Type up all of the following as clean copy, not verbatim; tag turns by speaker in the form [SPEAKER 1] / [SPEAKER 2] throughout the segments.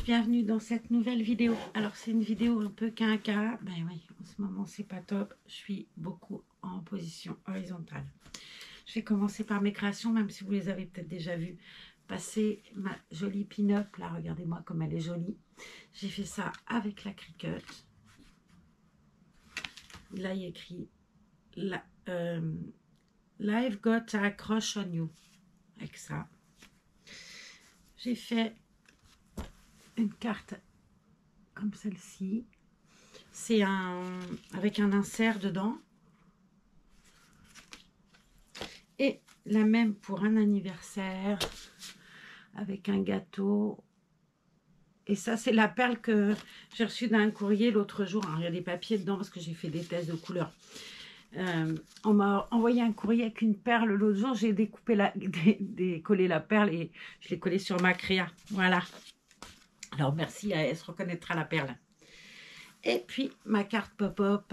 [SPEAKER 1] bienvenue dans cette nouvelle vidéo. Alors c'est une vidéo un peu quinca, ben oui, en ce moment c'est pas top, je suis beaucoup en position horizontale. Je vais commencer par mes créations, même si vous les avez peut-être déjà vues passer. Ma jolie pin-up, là regardez-moi comme elle est jolie. J'ai fait ça avec la Cricut. Là il y a écrit Live got a crush on you, avec ça. J'ai fait une carte comme celle-ci. C'est avec un insert dedans. Et la même pour un anniversaire avec un gâteau. Et ça, c'est la perle que j'ai reçue d'un courrier l'autre jour. Alors, il y a des papiers dedans parce que j'ai fait des tests de couleurs. On m'a envoyé un courrier avec une perle l'autre jour. J'ai découpé décollé la perle et je l'ai collée sur ma créa. Voilà. Alors, merci, elle se reconnaîtra la perle. Et puis, ma carte pop-up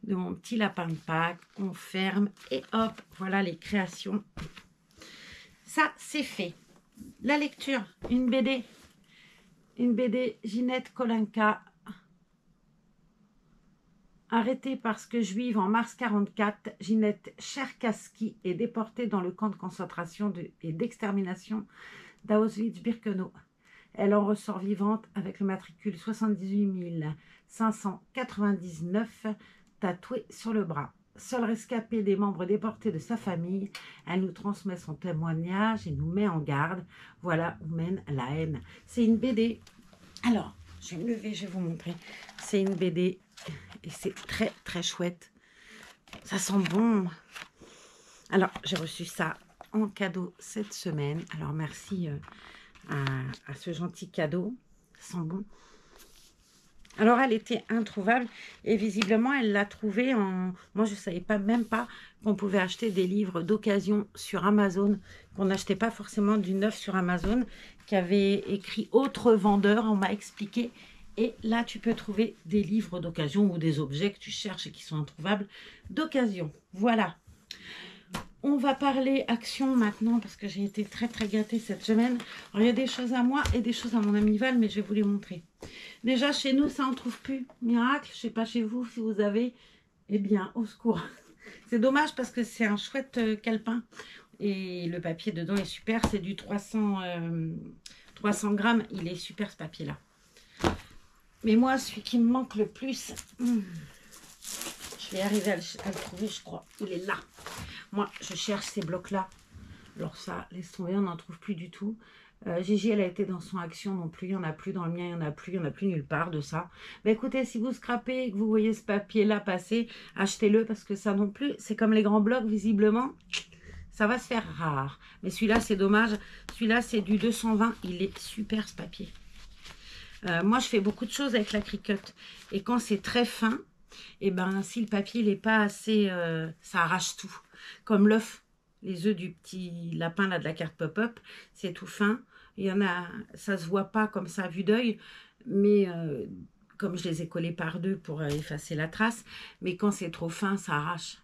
[SPEAKER 1] de mon petit lapin de Pâques. On ferme et hop, voilà les créations. Ça, c'est fait. La lecture, une BD. Une BD Ginette Kolinka. Arrêtée parce que juive en mars 1944, Ginette Cherkassky est déportée dans le camp de concentration et d'extermination d'Auschwitz-Birkenau. Elle en ressort vivante avec le matricule 78 599 tatoué sur le bras. Seule rescapée des membres déportés de sa famille, elle nous transmet son témoignage et nous met en garde. Voilà où mène la haine. C'est une BD. Alors, je vais me lever, je vais vous montrer. C'est une BD et c'est très très chouette. Ça sent bon. Alors, j'ai reçu ça en cadeau cette semaine. Alors, merci à ce gentil cadeau. Ça sent bon. Alors, elle était introuvable et visiblement, elle l'a trouvée en... Moi, je ne savais pas, même pas qu'on pouvait acheter des livres d'occasion sur Amazon, qu'on n'achetait pas forcément du neuf sur Amazon, qui avait écrit autre vendeur, on m'a expliqué. Et là, tu peux trouver des livres d'occasion ou des objets que tu cherches et qui sont introuvables d'occasion. Voilà. On va parler action maintenant parce que j'ai été très très gâtée cette semaine. Alors, il y a des choses à moi et des choses à mon ami Val, mais je vais vous les montrer. Déjà, chez nous, ça n'en trouve plus. Miracle, je ne sais pas chez vous si vous avez. Eh bien, au secours. C'est dommage parce que c'est un chouette calepin. Et le papier dedans est super. C'est du 300 grammes. Il est super ce papier-là. Mais moi, celui qui me manque le plus, je vais arriver à le trouver, je crois. Il est là. Moi, je cherche ces blocs-là. Alors ça, laisse tomber, on n'en trouve plus du tout. Gigi, elle a été dans son action non plus. Il n'y en a plus dans le mien, il n'y en a plus. Il n'y en a plus nulle part de ça. Mais écoutez, si vous scrapez et que vous voyez ce papier-là passer, achetez-le parce que ça non plus, c'est comme les grands blocs, visiblement. Ça va se faire rare. Mais celui-là, c'est dommage. Celui-là, c'est du 220. Il est super, ce papier. Moi, je fais beaucoup de choses avec la Cricut. Et quand c'est très fin, et ben, si le papier n'est pas assez... ça arrache tout. Comme l'œuf, les œufs du petit lapin là, de la carte pop-up, c'est tout fin. Il y en a, ça se voit pas comme ça à vue d'œil, mais comme je les ai collés par deux pour effacer la trace. Mais quand c'est trop fin, ça arrache.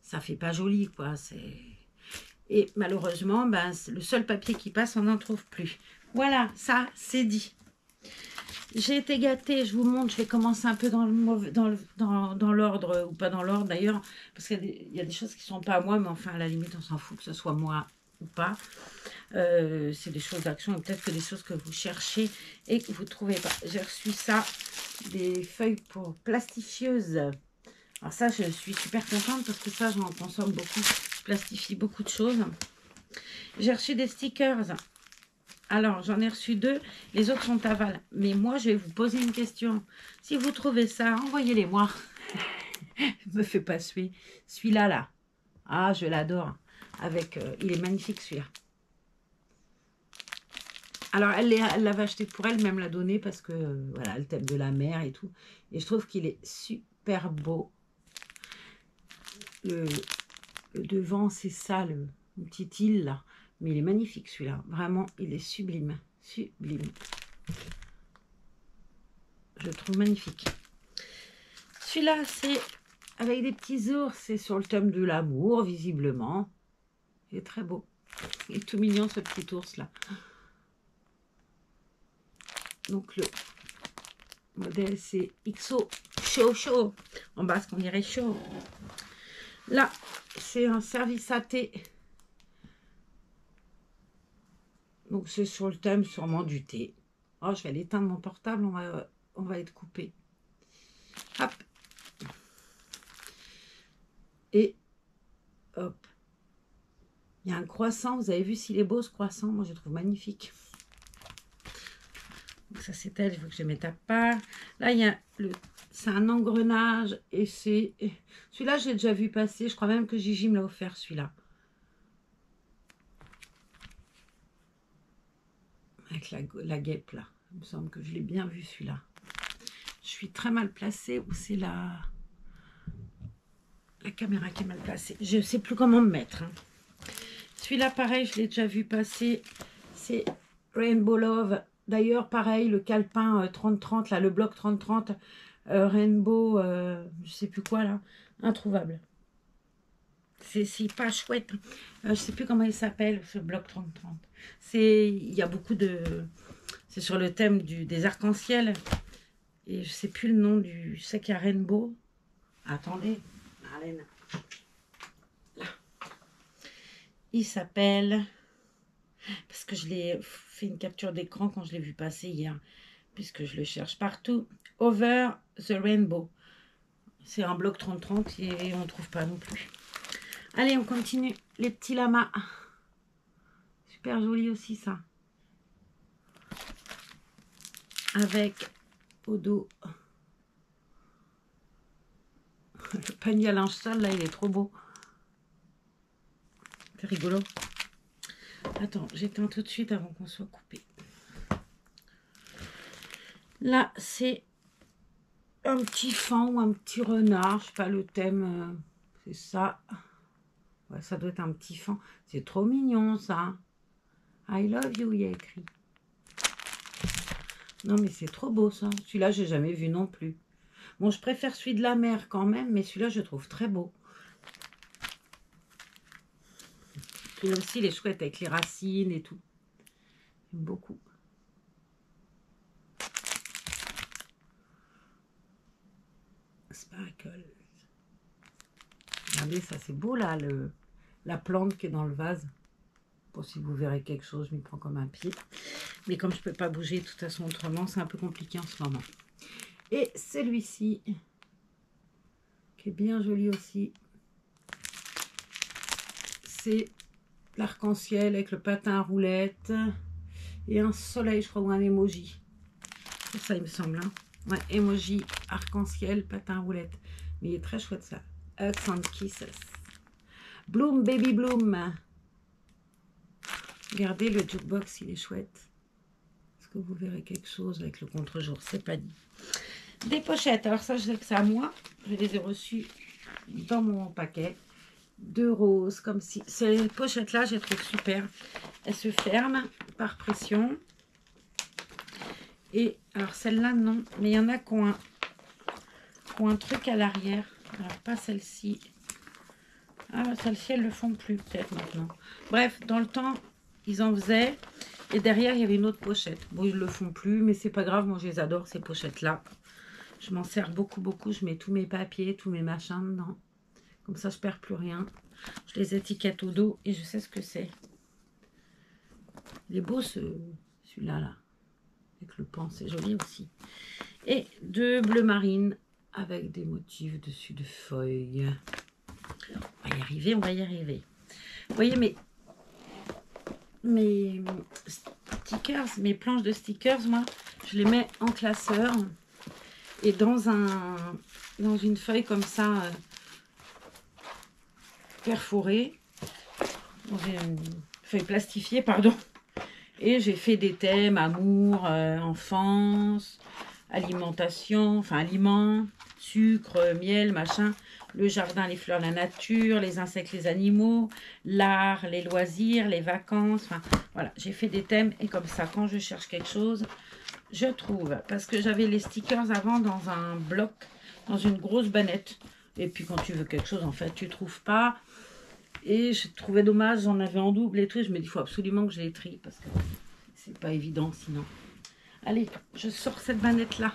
[SPEAKER 1] Ça fait pas joli, quoi. Et malheureusement, ben, le seul papier qui passe, on n'en trouve plus. Voilà, ça, c'est dit. J'ai été gâtée, je vous montre, je vais commencer un peu dans l'ordre, ou pas dans l'ordre d'ailleurs, parce qu'il y a des choses qui ne sont pas à moi, mais enfin à la limite on s'en fout que ce soit moi ou pas. C'est des choses d'action, et peut-être que des choses que vous cherchez et que vous ne trouvez pas. J'ai reçu ça, des feuilles pour plastifieuses. Alors ça, je suis super contente parce que ça, j'en consomme beaucoup, je plastifie beaucoup de choses. J'ai reçu des stickers. Alors, j'en ai reçu 2, les autres sont à Val. Mais moi, je vais vous poser une question. Si vous trouvez ça, envoyez-les moi. Ne me fais pas suer. Celui-là, là. Ah, je l'adore. Avec, il est magnifique, celui-là. Alors, elle l'avait acheté pour elle, même l'a donné parce que, voilà, le thème de la mer et tout. Et je trouve qu'il est super beau. Le devant, c'est ça, une petite île, là. Mais il est magnifique, celui-là. Vraiment, il est sublime. Sublime. Je le trouve magnifique. Celui-là, c'est avec des petits ours. C'est sur le thème de l'amour, visiblement. Il est très beau. Il est tout mignon, ce petit ours-là. Donc le modèle c'est XO chaud chaud. En basque on dirait chaud. Là c'est un service à thé. Donc c'est sur le thème sûrement du thé. Oh, je vais aller éteindre mon portable, on va être coupé. Hop. Et hop. Il y a un croissant, vous avez vu s'il est beau ce croissant? Moi je le trouve magnifique. Donc ça c'est elle, il faut que je mette à part. Là il y a c'est un engrenage et c'est... Celui-là j'ai déjà vu passer, je crois même que Gigi me l'a offert celui-là. Avec la guêpe là, il me semble que je l'ai bien vu celui-là. Je suis très mal placée, ou c'est la caméra qui est mal placée. Je ne sais plus comment me mettre. Hein. Celui-là, pareil, je l'ai déjà vu passer. C'est Rainbow Love. D'ailleurs, pareil, le calepin 30-30, là, le bloc 30-30, Rainbow, je sais plus quoi, là, introuvable. C'est pas chouette. Je sais plus comment il s'appelle, ce bloc 30-30. Il y a beaucoup de... C'est sur le thème des arcs-en-ciel. Et je sais plus le nom du... Je sais qu'il y a Rainbow. Attendez, Marlène. Là. Il s'appelle... Parce que je l'ai fait une capture d'écran quand je l'ai vu passer hier. Puisque je le cherche partout. Over the Rainbow. C'est un bloc 30-30 et on ne trouve pas non plus. Allez, on continue. Les petits lamas. Super joli aussi ça. Avec au dos le panier à linge sale, là, il est trop beau. C'est rigolo. Attends, j'éteins tout de suite avant qu'on soit coupé. Là, c'est un petit fan ou un petit renard. Je sais pas le thème. C'est ça. Ouais, ça doit être un petit fan. C'est trop mignon, ça. I love you, il y a écrit. Non, mais c'est trop beau, ça. Celui-là, j'ai jamais vu non plus. Bon, je préfère celui de la mer quand même, mais celui-là, je trouve très beau. Celui-là aussi, il est chouette avec les racines et tout. J'aime beaucoup. Sparkle. Regardez, ça, c'est beau, là, la plante qui est dans le vase. Bon, si vous verrez quelque chose, je m'y prends comme un pied. Mais comme je ne peux pas bouger de toute façon autrement, c'est un peu compliqué en ce moment. Et celui-ci, qui est bien joli aussi, c'est l'arc-en-ciel avec le patin à roulettes et un soleil, je crois, ou un emoji. C'est ça, il me semble. Hein. Ouais, emoji, arc-en-ciel, patin à roulettes. Mais il est très chouette, ça. Hugs and Kisses. Bloom, baby bloom. Regardez, le jukebox, il est chouette. Est-ce que vous verrez quelque chose avec le contre-jour? C'est pas dit. Des pochettes. Alors ça, je sais que c'est à moi. Je les ai reçues dans mon paquet. 2 roses, comme si... Ces pochettes-là, je les trouve super. Elles se ferment par pression. Et alors, celle-là, non. Mais il y en a qui ont un truc à l'arrière. Alors, pas celle-ci. Ah, celle-ci, elles ne le font plus, peut-être, maintenant. Bref, dans le temps... Ils en faisaient. Et derrière, il y avait une autre pochette. Bon, ils ne le font plus, mais c'est pas grave. Moi, je les adore, ces pochettes-là. Je m'en sers beaucoup, beaucoup. Je mets tous mes papiers, tous mes machins dedans. Comme ça, je perds plus rien. Je les étiquette au dos et je sais ce que c'est. Il est beau, celui-là, là. Avec le pan, c'est joli aussi. Et 2 bleus marines avec des motifs dessus de feuilles. On va y arriver, on va y arriver. Vous voyez, mes stickers, mes planches de stickers, moi, je les mets en classeur et dans une feuille comme ça perforée, dans une feuille plastifiée, pardon. Et j'ai fait des thèmes amour, enfance, alimentation, enfin aliments, sucre, miel, machin. Le jardin, les fleurs, la nature, les insectes, les animaux, l'art, les loisirs, les vacances. Enfin, voilà, j'ai fait des thèmes et comme ça, quand je cherche quelque chose, je trouve. Parce que j'avais les stickers avant dans un bloc, dans une grosse bannette. Et puis quand tu veux quelque chose, en fait, tu ne trouves pas. Et je trouvais dommage, j'en avais en double et tout. Et je me dis, il faut absolument que je les trie parce que c'est pas évident sinon. Allez, je sors cette manette-là.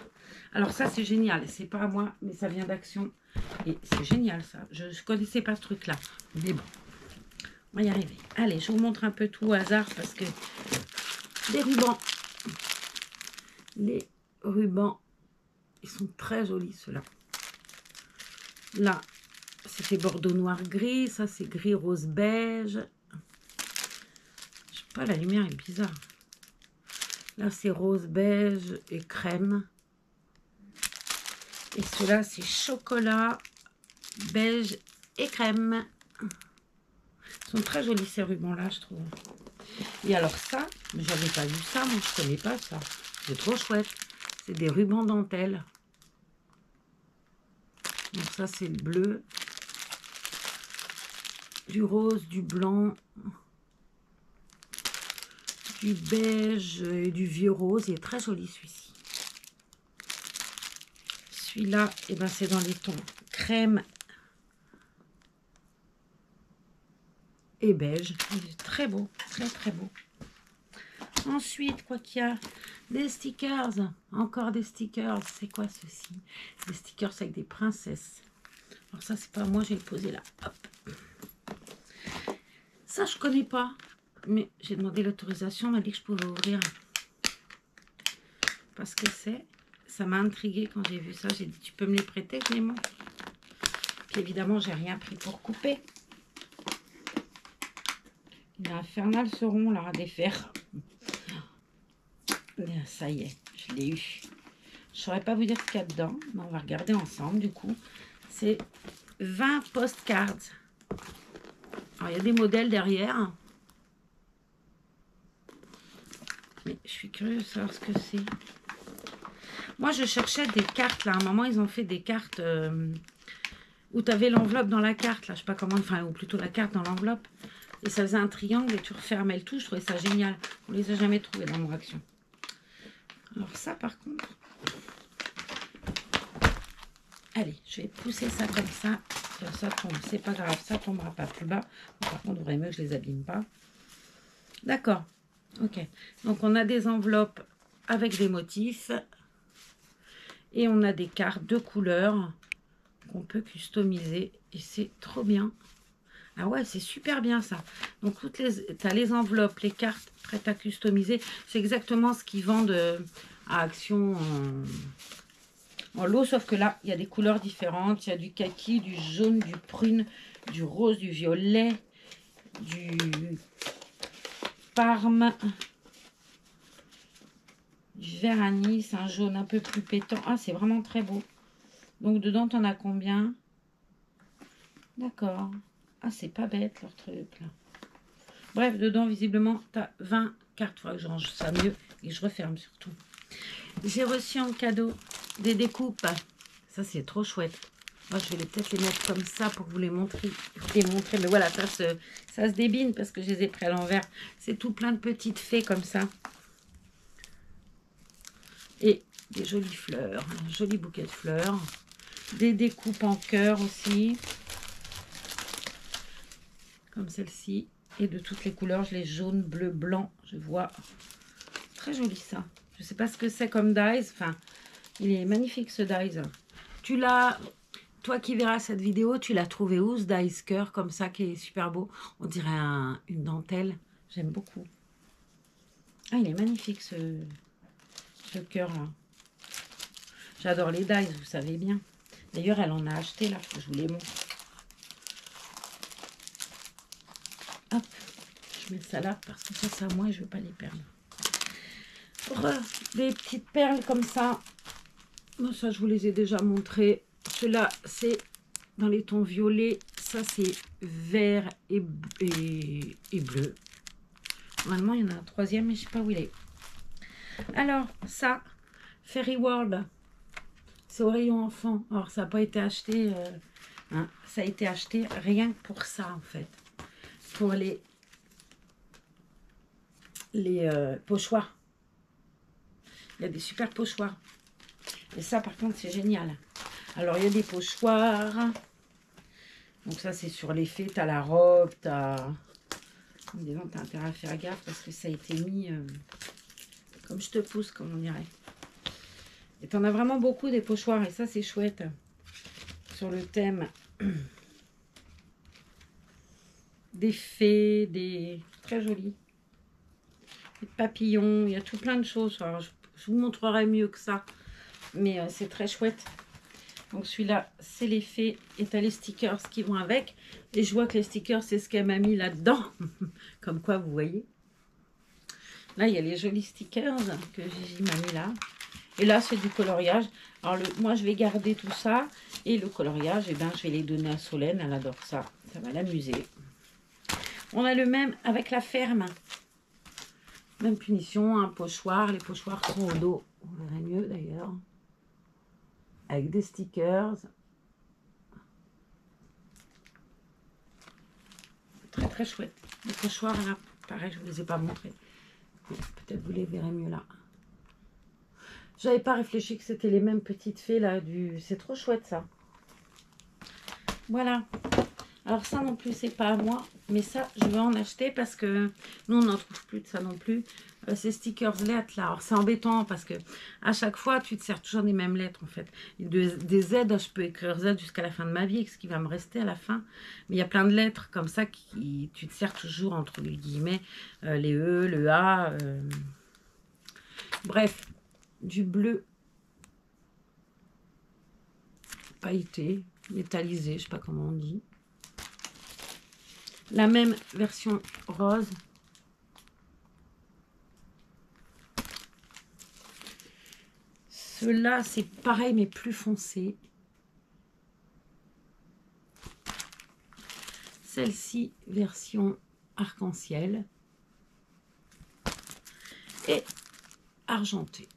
[SPEAKER 1] Alors ça, c'est génial. C'est pas à moi, mais ça vient d'Action. Et c'est génial, ça. Je ne connaissais pas ce truc-là. Mais bon, on va y arriver. Allez, je vous montre un peu tout au hasard parce que des rubans. Les rubans, ils sont très jolis, ceux-là. Là, c'était bordeaux noir gris. Ça, c'est gris rose beige. Je sais pas, la lumière est bizarre. Là, c'est rose beige et crème. Et ceux-là, c'est chocolat, beige et crème. Ils sont très jolis, ces rubans-là, je trouve. Et alors ça, j'avais pas vu ça, moi, je connais pas ça. C'est trop chouette. C'est des rubans dentelle. Donc ça, c'est le bleu. Du rose, du blanc. Du beige et du vieux rose. Il est très joli, celui-ci. Celui-là, eh ben, c'est dans les tons crème et beige. Il est très beau, très très beau. Ensuite, quoi qu'il y a, des stickers. Encore des stickers. C'est quoi ceci? Des stickers avec des princesses. Alors ça, c'est pas moi, je vais le poser là. Hop. Ça, je connais pas. Mais j'ai demandé l'autorisation, on m'a dit que je pouvais ouvrir. Parce que ça m'a intriguée quand j'ai vu ça. J'ai dit, tu peux me les prêter, je les montre. Puis évidemment, j'ai rien pris pour couper. Il est infernal ce rond là à défaire. Bien, ça y est, je l'ai eu. Je ne saurais pas vous dire ce qu'il y a dedans, mais on va regarder ensemble du coup. C'est 20 postcards. Alors, il y a des modèles derrière. Mais je suis curieuse de savoir ce que c'est. Moi, je cherchais des cartes là. À un moment, ils ont fait des cartes où tu avais l'enveloppe dans la carte. Là, je sais pas comment, enfin, ou plutôt la carte dans l'enveloppe. Et ça faisait un triangle et tu refermais le tout. Je trouvais ça génial. On les a jamais trouvés dans mon Action. Alors ça, par contre... Allez, je vais pousser ça comme ça. Ça tombe, c'est pas grave, ça tombera pas plus bas. Par contre, il vaudrait mieux que je les abîme pas. D'accord. Ok. Donc, on a des enveloppes avec des motifs. Et on a des cartes de couleurs qu'on peut customiser. Et c'est trop bien. Ah ouais, c'est super bien ça. Donc, tu as les enveloppes, les cartes prêtes à customiser. C'est exactement ce qu'ils vendent à Action en lot. Sauf que là, il y a des couleurs différentes. Il y a du kaki, du jaune, du prune, du rose, du violet, du parme, du vert anis, un jaune un peu plus pétant. Ah, c'est vraiment très beau. Donc, dedans, tu en as combien? D'accord. Ah, c'est pas bête, leur truc, là. Bref, dedans, visiblement, tu as 20 cartes. Il faudra que je range ça mieux et que je referme surtout. J'ai reçu en cadeau des découpes. Ça, c'est trop chouette. Moi, je vais peut-être les mettre comme ça pour vous les montrer. Mais voilà, ça se débine parce que je les ai pris à l'envers. C'est tout plein de petites fées comme ça. Et des jolies fleurs. Un joli bouquet de fleurs. Des découpes en cœur aussi. Comme celle-ci. Et de toutes les couleurs. Je les jaune, bleu, blanc. Je vois. Très joli ça. Je ne sais pas ce que c'est comme dies. Enfin, il est magnifique ce dies. Tu l'as... Toi qui verras cette vidéo, tu l'as trouvé où ce dice cœur comme ça qui est super beau? On dirait une dentelle. J'aime beaucoup. Ah, il est magnifique ce cœur là. J'adore les dice, vous savez bien. D'ailleurs, elle en a acheté là, faut que je vous les montre. Hop, je mets ça là parce que ça c'est à moi et je veux pas les perdre. Des petites perles comme ça. Bon, ça, je vous les ai déjà montrées. Ceux-là, c'est dans les tons violets. Ça, c'est vert et bleu. Normalement, il y en a un troisième, mais je ne sais pas où il est. Alors, ça, Fairy World. C'est au rayon enfant. Alors, ça n'a pas été acheté. Hein, ça a été acheté rien que pour ça, en fait. Pour les pochoirs. Il y a des super pochoirs. Et ça, par contre, c'est génial. Alors, il y a des pochoirs. Donc, ça, c'est sur l'effet. Tu as la robe, tu as... Disons, tu as intérêt à faire gaffe parce que ça a été mis Comme je te pousse, comme on dirait. Et t'en as vraiment beaucoup des pochoirs. Et ça, c'est chouette. Sur le thème des fées, des... Très joli. Des papillons. Il y a tout plein de choses. Alors, je vous montrerai mieux que ça. Mais c'est très chouette. Donc celui-là, c'est les fées. Et t'as les stickers qui vont avec. Et je vois que les stickers, c'est ce qu'elle m'a mis là-dedans. Comme quoi, vous voyez. Là, il y a les jolis stickers que Gigi m'a mis là. Et là, c'est du coloriage. Alors, moi, je vais garder tout ça. Et le coloriage, eh ben, je vais les donner à Solène. Elle adore ça. Ça va l'amuser. On a le même avec la ferme. Même punition, un pochoir. Les pochoirs sont au dos. On verrait mieux d'ailleurs. Avec des stickers. Très très chouette. Les pochoirs là, pareil, je ne vous les ai pas montrés. Peut-être vous les verrez mieux là. J'avais pas réfléchi que c'était les mêmes petites fées là. C'est trop chouette ça. Voilà. Alors ça non plus, c'est pas à moi. Mais ça, je vais en acheter parce que nous, on n'en trouve plus de ça non plus. Ces stickers lettres là. Alors c'est embêtant parce que à chaque fois, tu te sers toujours des mêmes lettres en fait. Des Z, je peux écrire Z jusqu'à la fin de ma vie, ce qui va me rester à la fin. Mais il y a plein de lettres comme ça qui tu te sers toujours entre les guillemets, les E, le A. Bref, du bleu pailleté, métallisé, je sais pas comment on dit. La même version rose. Ceux-là, c'est pareil, mais plus foncé. Celle-ci, version arc-en-ciel. Et argenté.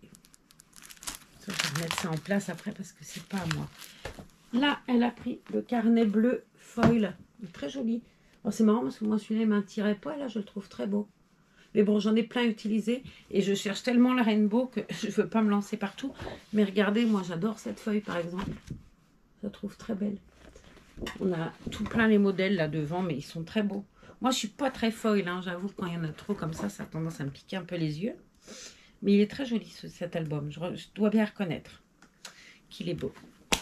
[SPEAKER 1] Ça, je vais mettre ça en place après parce que c'est pas à moi. Là, elle a pris le carnet bleu foil. Il est très joli. Oh, c'est marrant parce que moi, celui-là, il ne m'attirait pas. Là, je le trouve très beau. Mais bon, j'en ai plein utilisé. Et je cherche tellement la rainbow que je ne veux pas me lancer partout. Mais regardez, moi, j'adore cette feuille, par exemple. Je la trouve très belle. On a tout plein les modèles là devant, mais ils sont très beaux. Moi, je suis pas très foil. Hein. J'avoue, quand il y en a trop comme ça a tendance à me piquer un peu les yeux. Mais il est très joli, cet album. Je dois bien reconnaître qu'il est beau.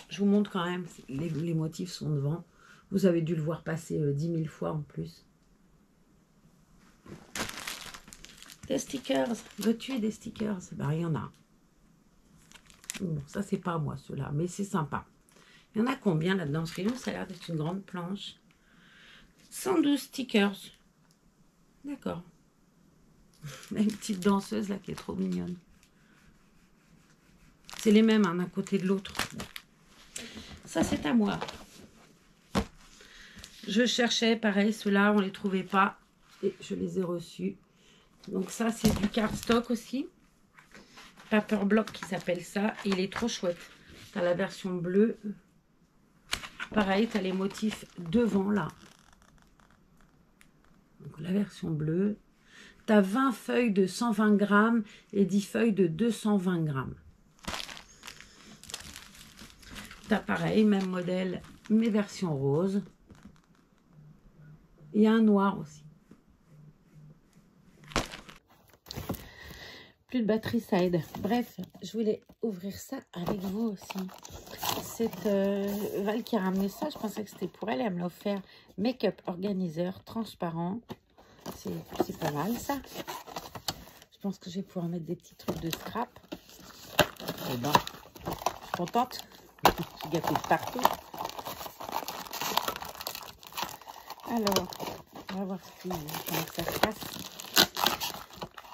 [SPEAKER 1] Je vous montre quand même. Les motifs sont devant. Vous avez dû le voir passer 10 000 fois en plus. Des stickers. Veux-tu des stickers? Ben, il y en a. Bon, ça, c'est pas moi, ceux-là. Mais c'est sympa. Il y en a combien là-dedans? Parce que nous, ça a l'air d'être une grande planche. 112 stickers. D'accord. Une petite danseuse, là, qui est trop mignonne. C'est les mêmes, hein, d'un côté de l'autre. Ça, c'est à moi. Je cherchais, pareil, ceux-là, on ne les trouvait pas. Et je les ai reçus. Donc ça, c'est du cardstock aussi. Paper block qui s'appelle ça. Et il est trop chouette. Tu as la version bleue. Pareil, tu as les motifs devant, là. Donc la version bleue. Tu as 20 feuilles de 120 grammes et 10 feuilles de 220 grammes. Tu as pareil, même modèle, mais version rose. Il y a un noir aussi. Plus de batterie, ça aide. Bref, je voulais ouvrir ça avec vous aussi. C'est Val qui a ramené ça. Je pensais que c'était pour elle. Elle me l'a offert. Make-up organiseur transparent. C'est pas mal ça. Je pense que je vais pouvoir mettre des petits trucs de scrap. Et ben, je suis contente. Je suis gâtée de partout. Alors, on va voir comment ça se passe.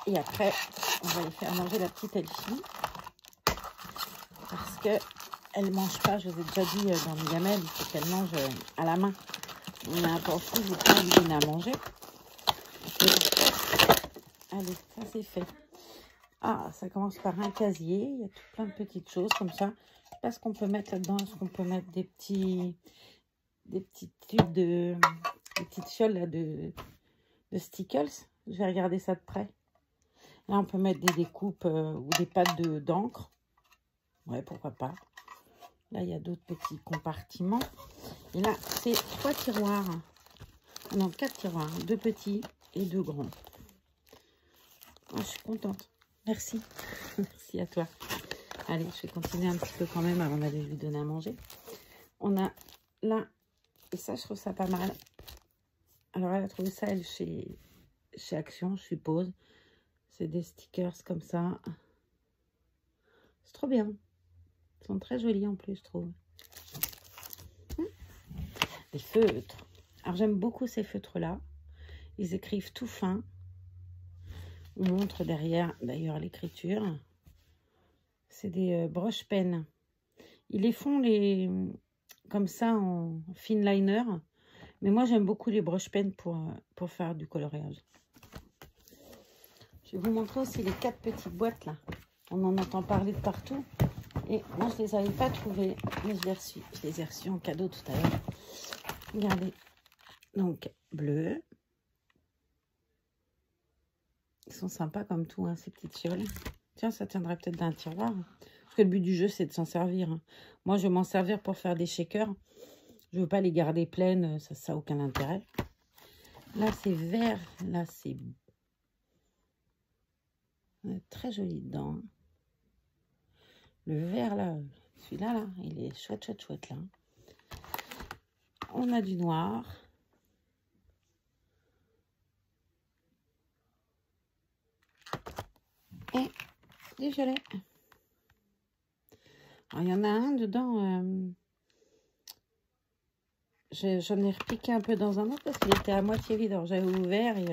[SPEAKER 1] Et après, on va lui faire manger la petite Elfie. Parce que elle mange pas, je vous ai déjà dit dans les gamelles, il faut qu'elle mange à la main. On a un peu fou, je vais pas lui donner à manger. Allez, ça c'est fait. Ah, ça commence par un casier. Il y a tout plein de petites choses comme ça. Je sais pas ce qu'on peut mettre là-dedans. Est-ce qu'on peut mettre des petits tubes des petites fioles là, de stickers. Je vais regarder ça de près. Là, on peut mettre des découpes ou des pattes d'encre. Ouais, pourquoi pas. Là, il y a d'autres petits compartiments. Et là, c'est 3 tiroirs. Non, 4 tiroirs. 2 petits et 2 grands. Ah, je suis contente. Merci. Merci à toi. Allez, je vais continuer un petit peu quand même avant d'aller lui donner à manger. On a là, et ça, je trouve ça pas mal. Alors, elle a trouvé ça, elle, chez Action, je suppose. C'est des stickers comme ça. C'est trop bien. Ils sont très jolis en plus, je trouve. Des feutres. Alors, j'aime beaucoup ces feutres-là. Ils écrivent tout fin. On montre derrière, d'ailleurs, l'écriture. C'est des broche-pennes. Ils les font comme ça en fine liner. Mais moi, j'aime beaucoup les broche-pennes pour faire du coloriage. Je vais vous montrer aussi les 4 petites boîtes là. On en entend parler de partout. Et moi, je ne les avais pas trouvées. Mais je les ai reçues en cadeau tout à l'heure. Regardez. Donc, bleu. Ils sont sympas comme tout, hein, ces petites fioles. Tiens, ça tiendrait peut-être d'un tiroir. Parce que le but du jeu, c'est de s'en servir. Hein. Moi, je vais m'en servir pour faire des shakers. Je ne veux pas les garder pleines. Ça n'a aucun intérêt. Là, c'est vert. Là, c'est très joli dedans. Le vert, là, celui-là, là, il est chouette, chouette, chouette, là. On a du noir. Et du violet. Alors, il y en a un dedans. J'en ai repiqué un peu dans un autre parce qu'il était à moitié vide. Alors, j'avais ouvert et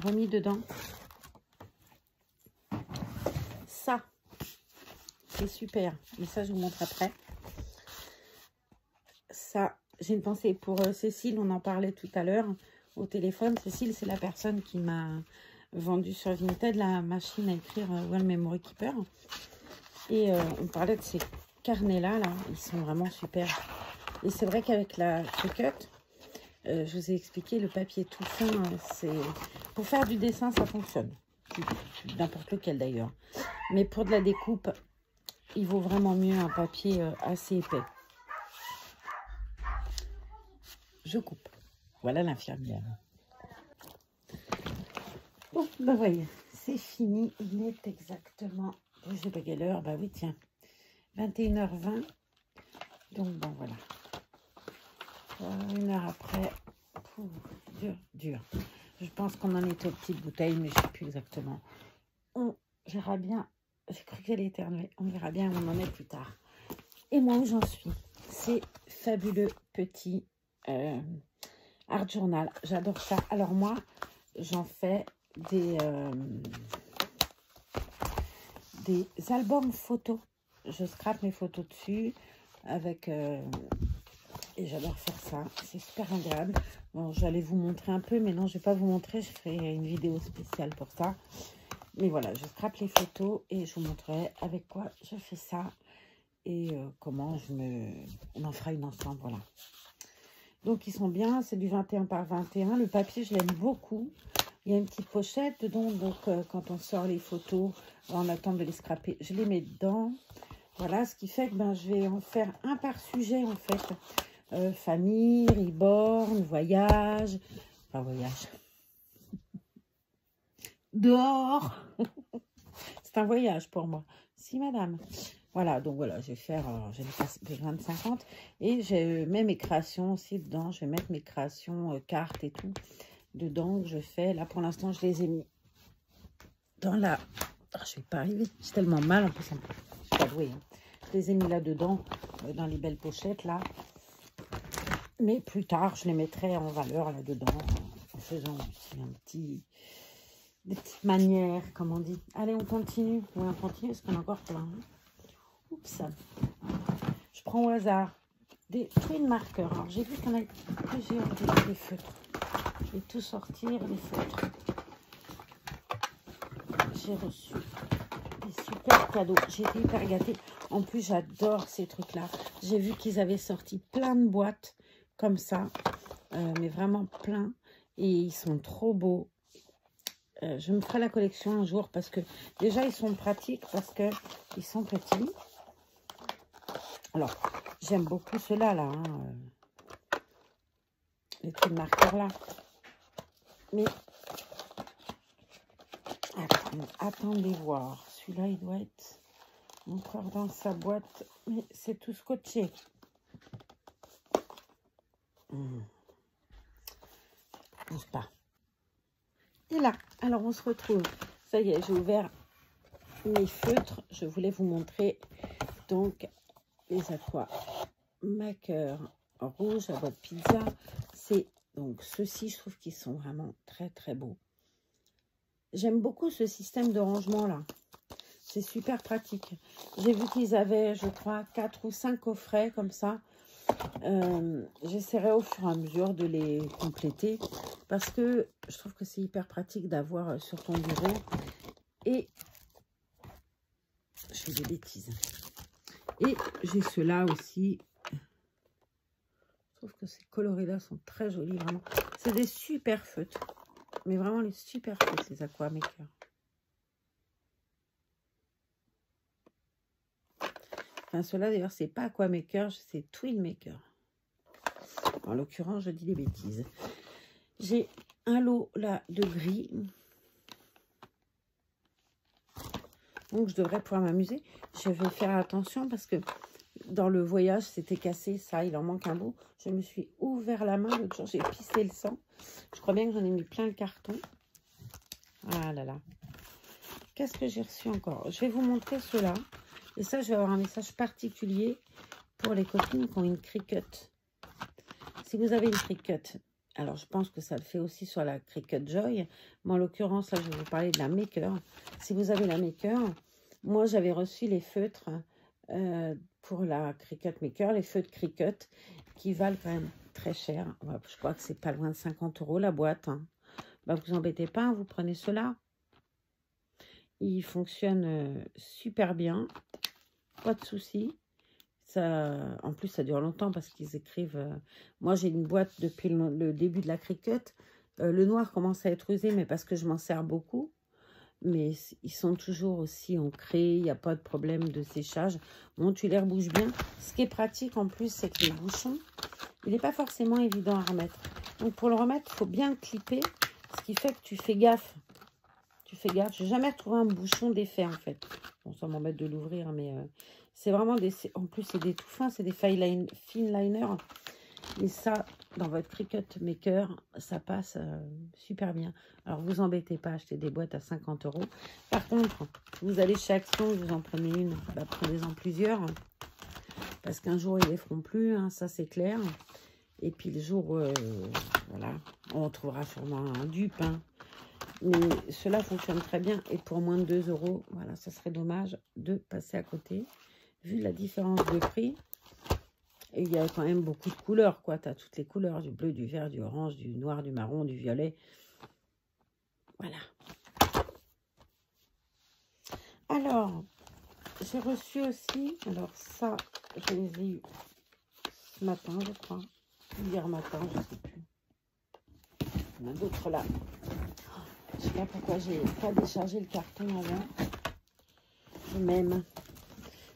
[SPEAKER 1] remis dedans. Ça, c'est super. Mais ça, je vous montre après. Ça, j'ai une pensée pour Cécile. On en parlait tout à l'heure au téléphone. Cécile, c'est la personne qui m'a vendu sur Vinted la machine à écrire Well Memory Keeper. Et on parlait de ces carnets-là. Ils sont vraiment super. Et c'est vrai qu'avec la Cricut, je vous ai expliqué, le papier tout fin, c'est pour faire du dessin, ça fonctionne. N'importe lequel d'ailleurs. Mais pour de la découpe, il vaut vraiment mieux un papier assez épais. Je coupe. Voilà l'infirmière. Bon, ben voyez, c'est fini. Il est exactement, je ne sais pas quelle heure, bah oui, tiens, 21h20. Donc, bon, voilà. 1 heure après, dur. Je pense qu'on en est aux petites bouteilles, mais je ne sais plus exactement. On verra bien. J'ai cru qu'elle éternuait. On verra bien où on en est plus tard. Et moi, où j'en suis, c'est fabuleux petit art journal. J'adore ça. Alors moi, j'en fais des albums photos. Je scrape mes photos dessus avec... et j'adore faire ça. C'est super agréable. Bon, j'allais vous montrer un peu, mais non, je ne vais pas vous montrer. Je ferai une vidéo spéciale pour ça. Mais voilà, je scrape les photos et je vous montrerai avec quoi je fais ça. Et comment on en fera une ensemble, voilà. Donc, ils sont bien. C'est du 21 par 21. Le papier, je l'aime beaucoup. Il y a une petite pochette dedans. Donc, quand on sort les photos, en attendant de les scraper, je les mets dedans. Voilà, ce qui fait que je vais en faire un par sujet, en fait. Famille, reborn, voyage. Enfin, voyage. Dehors. C'est un voyage pour moi. Si, madame. Voilà, donc voilà, je vais faire, j'ai besoin de 50. Et je mets mes créations aussi dedans. Je vais mettre mes créations, cartes et tout, dedans que je fais. Là, pour l'instant, je les ai mis dans la... Oh, je vais pas arriver. J'ai tellement mal, en plus, je vais pas jouer. Hein. Je les ai mis là-dedans, dans les belles pochettes, là. Mais plus tard, je les mettrai en valeur là-dedans, en faisant aussi des petites manières, comme on dit. Allez, on continue. Oui, on continue, parce qu'on a encore plein. Oups. Je prends au hasard des twin markers. Alors, j'ai vu qu'il y en a plusieurs des feutres. Je vais tout sortir, les feutres. J'ai reçu des super cadeaux. J'ai été hyper gâtée. En plus, j'adore ces trucs-là. J'ai vu qu'ils avaient sorti plein de boîtes comme ça. Mais vraiment plein. Et ils sont trop beaux. Je me ferai la collection un jour parce que déjà, ils sont pratiques parce qu'ils sont petits. Alors, j'aime beaucoup ceux-là, là. Les petits marqueurs, là. Mais, attends. Attendez voir. Celui-là, il doit être encore dans sa boîte. Mais c'est tout scotché. Bouge pas. Et là, alors on se retrouve. Ça y est, j'ai ouvert mes feutres. Je voulais vous montrer donc les aqua marqueurs rouge à boîte pizza. C'est donc ceux-ci, je trouve qu'ils sont vraiment très très beaux. J'aime beaucoup ce système de rangement là. C'est super pratique. J'ai vu qu'ils avaient, je crois, 4 ou 5 coffrets comme ça. J'essaierai au fur et à mesure de les compléter parce que je trouve que c'est hyper pratique d'avoir sur ton bureau. Et je fais des bêtises. Et j'ai ceux-là aussi. Je trouve que ces colorés-là sont très jolis, vraiment. C'est des super feutres. Mais vraiment les super feutres, les aqua makers. Enfin, ceux-là, d'ailleurs, c'est pas aqua maker, c'est twin maker. En l'occurrence, je dis des bêtises. J'ai un lot là de gris. Donc, je devrais pouvoir m'amuser. Je vais faire attention parce que dans le voyage, c'était cassé. Ça, il en manque un bout. Je me suis ouvert la main l'autre jour. J'ai pissé le sang. Je crois bien que j'en ai mis plein le carton. Ah là là. Qu'est-ce que j'ai reçu encore? Je vais vous montrer ceux-là. Et ça, je vais avoir un message particulier pour les copines qui ont une Cricut. Si vous avez une Cricut, alors je pense que ça le fait aussi sur la Cricut Joy. Mais en l'occurrence, là, je vais vous parler de la Maker. Si vous avez la Maker, moi, j'avais reçu les feutres pour la Cricut Maker, les feutres Cricut, qui valent quand même très cher. Je crois que c'est pas loin de 50 € la boîte. Hein. Bah, vous embêtez pas, vous prenez cela. Il fonctionne super bien, pas de souci. Ça, en plus, ça dure longtemps parce qu'ils écrivent... moi, j'ai une boîte depuis le début de la Cricut. Le noir commence à être usé, mais parce que je m'en sers beaucoup. Mais ils sont toujours aussi ancrés, il n'y a pas de problème de séchage. Bon, tu les rebouches bien. Ce qui est pratique en plus, c'est que les bouchons, il n'est pas forcément évident à remettre. Donc, pour le remettre, il faut bien clipper, ce qui fait que tu fais gaffe. Tu fais gaffe. Je n'ai jamais retrouvé un bouchon défait, en fait. Bon, ça m'embête de l'ouvrir, mais c'est vraiment des... En plus, c'est des tout fins, c'est des fine liners. Et ça, dans votre Cricut Maker, ça passe super bien. Alors, vous embêtez pas à acheter des boîtes à 50 €. Par contre, vous allez chez Action, vous en prenez une, bah, prenez-en plusieurs. Parce qu'un jour, ils ne les feront plus, hein, ça c'est clair. Et puis le jour, voilà, on trouvera sûrement un dupe. Hein. Mais cela fonctionne très bien. Et pour moins de 2 €, voilà, ça serait dommage de passer à côté. Vu la différence de prix. Et il y a quand même beaucoup de couleurs, quoi. Tu as toutes les couleurs, du bleu, du vert, du orange, du noir, du marron, du violet. Voilà. Alors, j'ai reçu aussi, alors ça, je les ai eu ce matin, je crois. Hier matin, je ne sais plus. Il y en a d'autres là. Je ne sais pas pourquoi j'ai pas déchargé le carton avant. Je m'aime.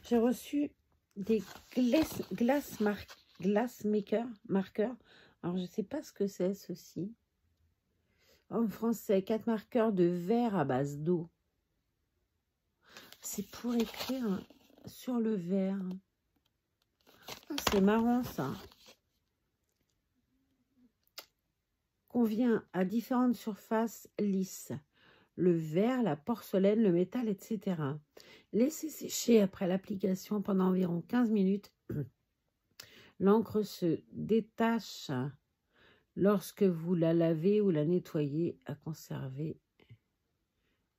[SPEAKER 1] J'ai reçu des glass marqueurs. Alors, je ne sais pas ce que c'est, ceci. En français, 4 marqueurs de verre à base d'eau. C'est pour écrire sur le verre. Ah, c'est marrant, ça. Convient à différentes surfaces lisses. Le verre, la porcelaine, le métal, etc. Laissez sécher après l'application pendant environ 15 minutes. L'encre se détache lorsque vous la lavez ou la nettoyez, à conserver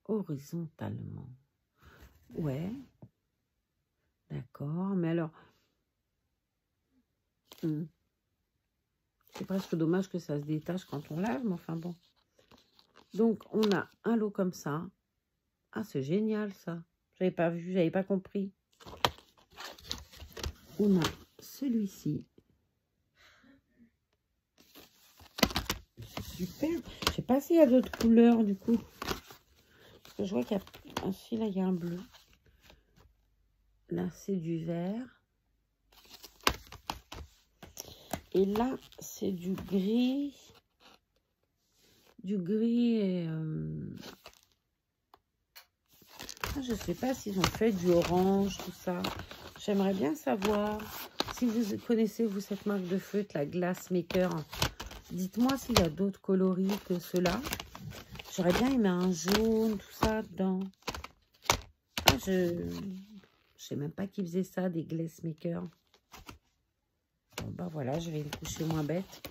[SPEAKER 1] horizontalement. Ouais, d'accord, mais alors, c'est presque dommage que ça se détache quand on lave, mais enfin bon. Donc, on a un lot comme ça. Ah, c'est génial, ça. J'avais pas vu, j'avais pas compris. On a celui-ci. C'est super. Je sais pas s'il y a d'autres couleurs, du coup. Parce que je vois qu'il y a... Ah, si, là, il y a un bleu. Là, c'est du vert. Et là, c'est du gris. Du gris et... je ne sais pas s'ils ont fait du orange, tout ça. J'aimerais bien savoir si vous connaissez, vous, cette marque de feutre, la Glassmaker. Dites-moi s'il y a d'autres coloris que ceux-là. J'aurais bien aimé un jaune, tout ça, dedans. Ah, je sais même pas qui faisait ça, des Glassmaker. Bon, bah voilà, je vais me coucher moins bête.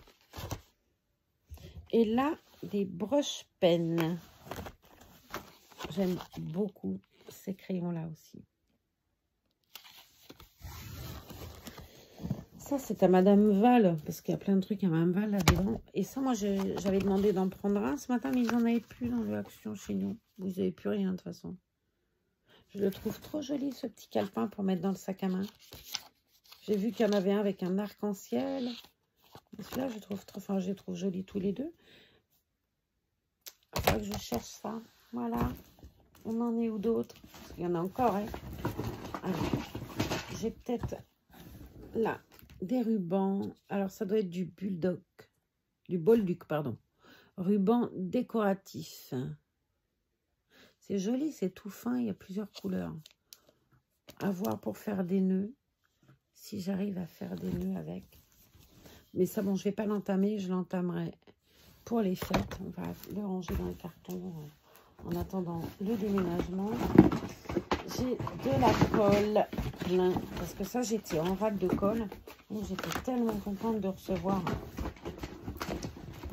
[SPEAKER 1] Et là, des brush pens. J'aime beaucoup ces crayons-là aussi. Ça, c'est à Madame Val, parce qu'il y a plein de trucs à Madame Val là-dedans. Et ça, moi, j'avais demandé d'en prendre un ce matin, mais ils n'en avaient plus dans l'action chez nous. Vous n'avez plus rien, de toute façon. Je le trouve trop joli, ce petit calepin pour mettre dans le sac à main. J'ai vu qu'il y en avait un avec un arc-en-ciel. Celui-là, je trouve trop, enfin, je les trouve jolis tous les deux. Il faut que je cherche ça. Voilà. On en est où d'autres? Il y en a encore, hein. Alors, j'ai peut-être là des rubans. Alors, ça doit être du Bolduc, pardon. Ruban décoratif. C'est joli, c'est tout fin. Il y a plusieurs couleurs. À voir pour faire des nœuds. Si j'arrive à faire des nœuds avec. Mais ça, bon, je ne vais pas l'entamer. Je l'entamerai pour les fêtes. On va le ranger dans le carton en attendant le déménagement. J'ai de la colle plein. Parce que ça, j'étais en rate de colle. Donc, j'étais tellement contente de recevoir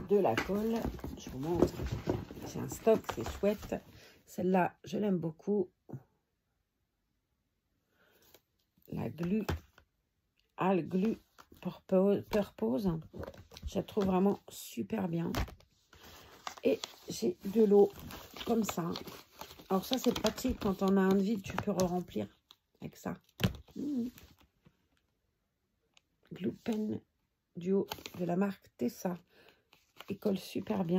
[SPEAKER 1] de la colle. Je vous montre. J'ai un stock, c'est chouette. Celle-là, je l'aime beaucoup. La Glue Glue Purpose. Je la trouve vraiment super bien. Et j'ai de l'eau comme ça. Alors ça, c'est pratique. Quand on a un vide, tu peux re-remplir avec ça. Glue Pen Duo de la marque Tessa. Elle colle super bien.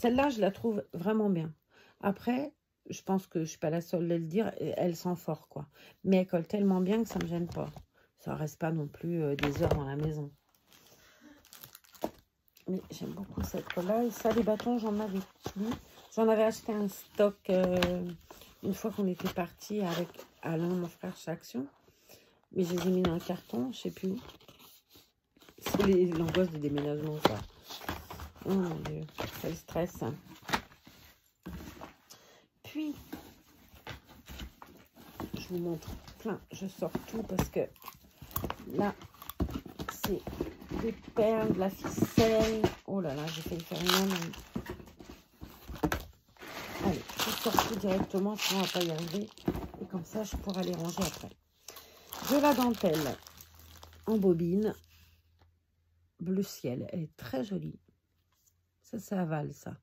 [SPEAKER 1] Celle-là, je la trouve vraiment bien. Après, je pense que je ne suis pas la seule à le dire. Elle sent fort, quoi. Mais elle colle tellement bien que ça ne me gêne pas. Ça ne reste pas non plus des heures dans la maison. Mais j'aime beaucoup cette colle-là. Et ça, les bâtons, j'en avais plus. J'en avais acheté un stock une fois qu'on était parti avec Alain, mon frère, chez Action. Mais je les ai mis dans un carton, je ne sais plus où. C'est l'angoisse du déménagement, ça. Oh mon Dieu, c'est le stress. Puis, je vous montre plein. Je sors tout parce que là, c'est des perles, de la ficelle. Oh là là, j'ai failli faire une main. Allez, je sors tout directement, sinon on ne va pas y arriver. Et comme ça, je pourrai les ranger après. De la dentelle en bobine. Bleu ciel. Elle est très jolie. Ça, c'est Aval, ça.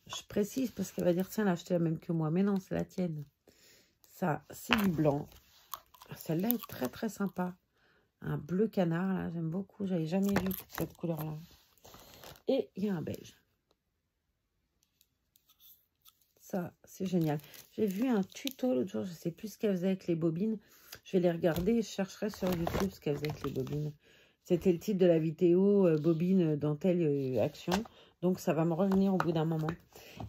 [SPEAKER 1] Je précise parce qu'elle va dire, tiens, elle a acheté la même que moi. Mais non, c'est la tienne. Ça, c'est du blanc. Celle-là est très, très sympa. Un bleu canard, là, j'aime beaucoup. J'avais jamais vu cette couleur-là. Et il y a un beige. Ça, c'est génial. J'ai vu un tuto l'autre jour. Je ne sais plus ce qu'elle faisait avec les bobines. Je vais les regarder et je chercherai sur YouTube ce qu'elle faisait avec les bobines. C'était le titre de la vidéo bobine dentelle action. Donc, ça va me revenir au bout d'un moment.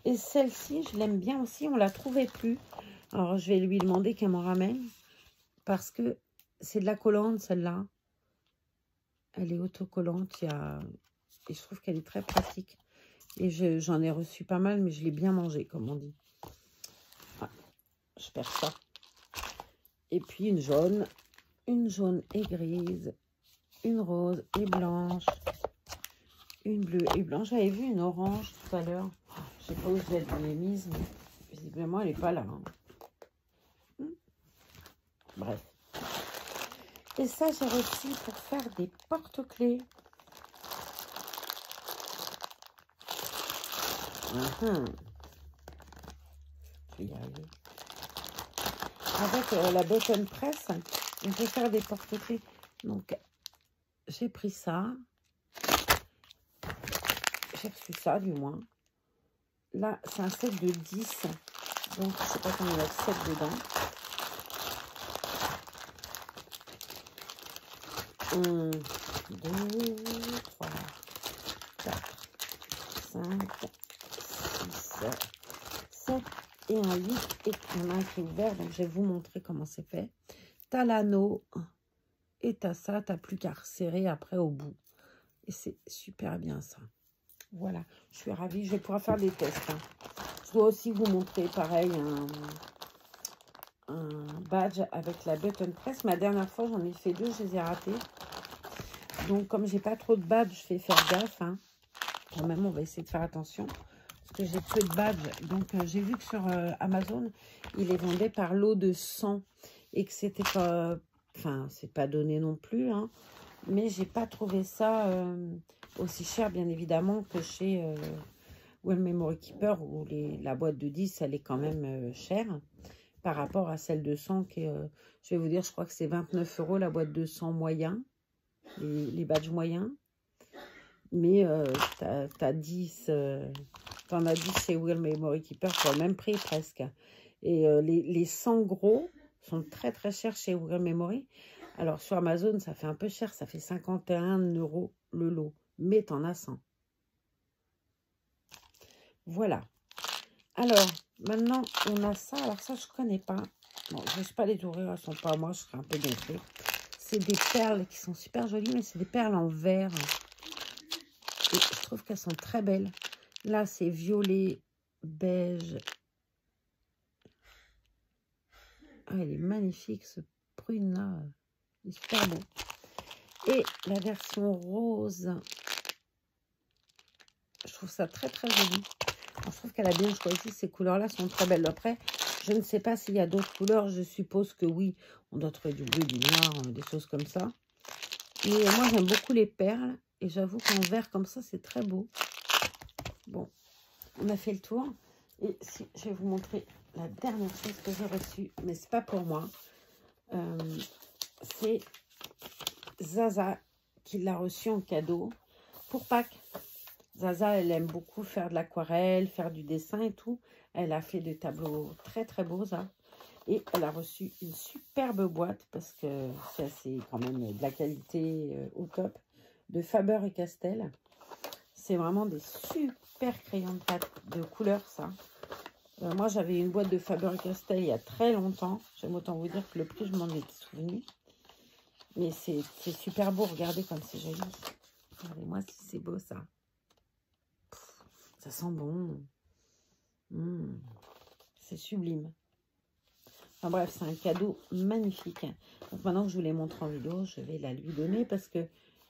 [SPEAKER 1] Et celle-ci, je l'aime bien aussi. On ne la trouvait plus. Alors, je vais lui demander qu'elle m'en ramène. Parce que c'est de la collante, celle-là. Elle est autocollante. Et je trouve qu'elle est très pratique. Et j'en ai reçu pas mal, mais je l'ai bien mangé, comme on dit. Ah, je perds ça. Et puis, une jaune et grise. Une rose et blanche. Une bleue et blanche. J'avais vu une orange tout à l'heure. Je sais pas où je l'ai mise, mais visiblement, elle n'est pas là. Hein. Bref. Et ça, j'ai reçu pour faire des porte-clés. Je vais y arriver. Avec la button press, on peut faire des porte-clés. Donc, j'ai pris ça. J'ai reçu ça, du moins. Là, c'est un set de 10. Donc, je ne sais pas combien il y a de 7 dedans. 1, 2, 3, 4, 5, 6, 7 et un 8. Et il y en a un qui est ouvert, donc je vais vous montrer comment c'est fait. T'as l'anneau et t'as ça, t'as plus qu'à resserrer après au bout. Et c'est super bien ça. Voilà, je suis ravie, je vais pouvoir faire des tests. Hein. Je dois aussi vous montrer pareil un badge avec la button press. Ma dernière fois, j'en ai fait 2, je les ai ratés. Donc, comme j'ai pas trop de badges, je vais faire gaffe. Hein. Quand même, on va essayer de faire attention. Parce que j'ai peu de badges. Donc, j'ai vu que sur Amazon, ils les vendaient par lot de 100. Et que c'était pas... Enfin, c'est pas donné non plus. Hein. Mais j'ai pas trouvé ça aussi cher, bien évidemment, que chez Well Memory Keeper, où la boîte de 10, elle est quand même chère. Par rapport à celle de 100 qui est, je vais vous dire, je crois que c'est 29 € la boîte de 100 moyens, les badges moyens. Mais t'as 10, t'en as 10 chez Well Memory Keeper pour le même prix presque. Et les 100 gros sont très très chers chez Well Memory. Alors sur Amazon, ça fait un peu cher, ça fait 51 € le lot. Mais t'en as 100. Voilà. Alors, maintenant, on a ça. Alors, ça, je ne connais pas. Bon, je ne vais pas les ouvrir. Elles ne sont pas à moi. Je serai un peu gonflée. C'est des perles qui sont super jolies, mais c'est des perles en verre. Et je trouve qu'elles sont très belles. Là, c'est violet, beige. Ah, elle est magnifique, ce prune-là. Il est super beau. Et la version rose. Je trouve ça très, très joli. Alors, je trouve qu'elle a bien choisi. Ces couleurs-là sont très belles. Après, je ne sais pas s'il y a d'autres couleurs. Je suppose que oui. On doit trouver du bleu, du noir, des choses comme ça. Mais moi, j'aime beaucoup les perles. Et j'avoue qu'en vert comme ça, c'est très beau. Bon, on a fait le tour. Et si, je vais vous montrer la dernière chose que j'ai reçue. Mais c'est pas pour moi. C'est Zaza qui l'a reçu en cadeau pour Pâques. Zaza, elle aime beaucoup faire de l'aquarelle, faire du dessin et tout. Elle a fait des tableaux très très beaux, ça. Et elle a reçu une superbe boîte, parce que c'est quand même de la qualité au top, de Faber et Castell. C'est vraiment des super crayons de pâte de couleur, ça. Moi, j'avais une boîte de Faber et Castell il y a très longtemps. J'aime autant vous dire que le prix, je m'en étais souvenu. Mais c'est super beau, regardez comme c'est joli. Regardez-moi si c'est beau, ça. Ça sent bon. C'est sublime. Enfin bref, c'est un cadeau magnifique. Donc maintenant que je vous les montre en vidéo, je vais la lui donner parce que